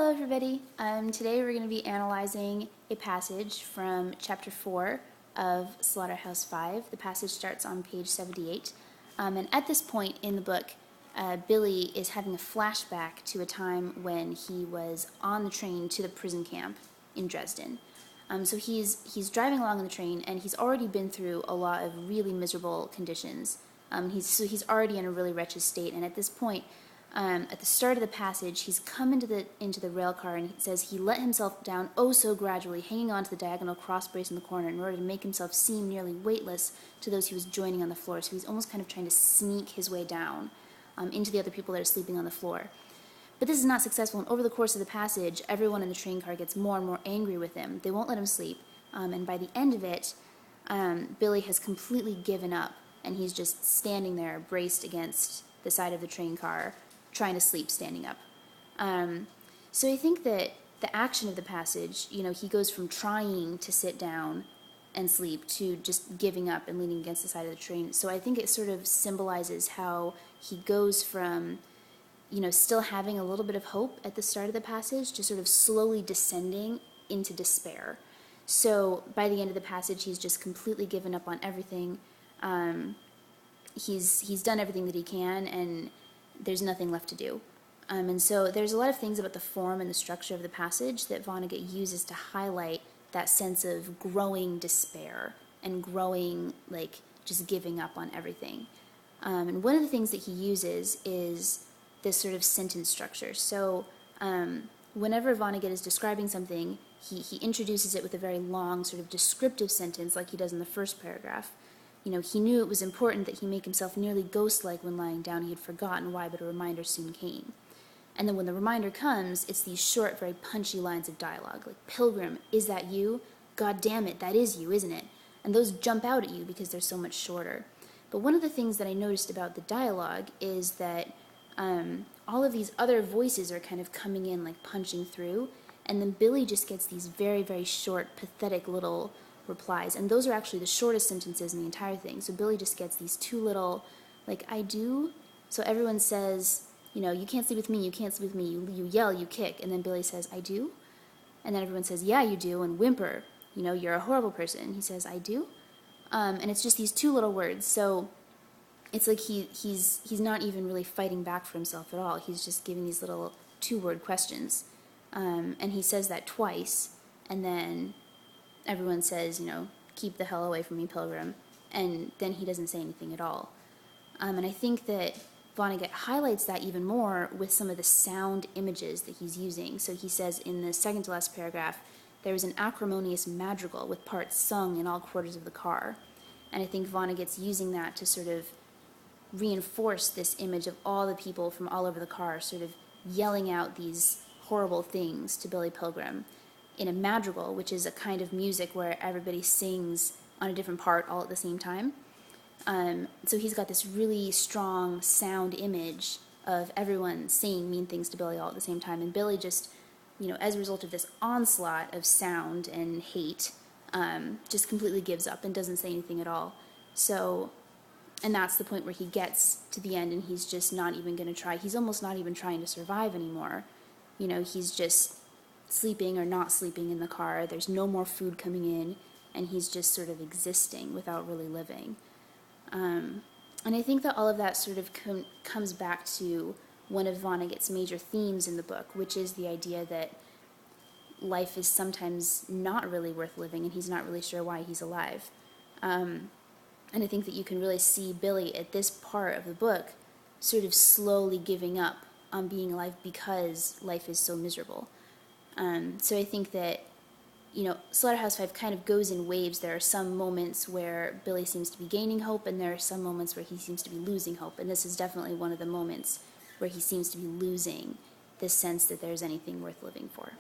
Hello everybody. Today we're going to be analyzing a passage from chapter 4 of Slaughterhouse-Five. The passage starts on page 78. And at this point in the book, Billy is having a flashback to a time when he was on the train to the prison camp in Dresden. So he's driving along on the train, and he's already been through a lot of really miserable conditions. He's already in a really wretched state, and at this point, at the start of the passage, he's come into the rail car, and he says he let himself down oh so gradually, hanging onto the diagonal cross brace in the corner in order to make himself seem nearly weightless to those he was joining on the floor. So he's almost kind of trying to sneak his way down into the other people that are sleeping on the floor. But this is not successful, and over the course of the passage, everyone in the train car gets more and more angry with him. They won't let him sleep, and by the end of it, Billy has completely given up, and he's just standing there, braced against the side of the train car, trying to sleep standing up. So I think that the action of the passage, he goes from trying to sit down and sleep to just giving up and leaning against the side of the train. So I think it sort of symbolizes how he goes from, still having a little bit of hope at the start of the passage to sort of slowly descending into despair. So by the end of the passage, he's just completely given up on everything. He's done everything that he can, and there's nothing left to do. And so there's a lot of things about the form and the structure of the passage that Vonnegut uses to highlight that sense of growing despair and growing, just giving up on everything. And one of the things that he uses is this sort of sentence structure. So whenever Vonnegut is describing something, he introduces it with a very long sort of descriptive sentence like he does in the first paragraph. He knew it was important that he make himself nearly ghost-like when lying down. He had forgotten why, but a reminder soon came. And then when the reminder comes, it's these short, very punchy lines of dialogue, like, "Pilgrim, is that you? God damn it, that is you, isn't it?" And those jump out at you because they're so much shorter. But one of the things that I noticed about the dialogue is that all of these other voices are kind of coming in, like punching through, and then Billy just gets these very, very short, pathetic little replies, and those are actually the shortest sentences in the entire thing. So Billy just gets these two little, I do. So everyone says, you can't sleep with me, you can't sleep with me, you yell, you kick, and then Billy says, I do. And then everyone says, yeah, you do, and whimper, you're a horrible person. He says, I do. And it's just these two little words. So it's like he's not even really fighting back for himself at all. He's just giving these little two-word questions. And he says that twice, and then everyone says, keep the hell away from me, Pilgrim, and then he doesn't say anything at all. And I think that Vonnegut highlights that even more with some of the sound images that he's using. So he says in the second to last paragraph, there is an acrimonious madrigal with parts sung in all quarters of the car. And I think Vonnegut's using that to sort of reinforce this image of all the people from all over the car sort of yelling out these horrible things to Billy Pilgrim in a madrigal, which is a kind of music where everybody sings on a different part all at the same time. So he's got this really strong sound image of everyone saying mean things to Billy all at the same time, and Billy just, as a result of this onslaught of sound and hate, just completely gives up and doesn't say anything at all. So, and that's the point where he gets to the end and he's just not even going to try. He's almost not even trying to survive anymore. He's just sleeping or not sleeping in the car. There's no more food coming in, and he's just sort of existing without really living. And I think that all of that sort of comes back to one of Vonnegut's major themes in the book, which is the idea that life is sometimes not really worth living, and he's not really sure why he's alive. And I think that you can really see Billy at this part of the book sort of slowly giving up on being alive because life is so miserable. So I think that, Slaughterhouse-Five kind of goes in waves. There are some moments where Billy seems to be gaining hope, and there are some moments where he seems to be losing hope. And this is definitely one of the moments where he seems to be losing this sense that there's anything worth living for.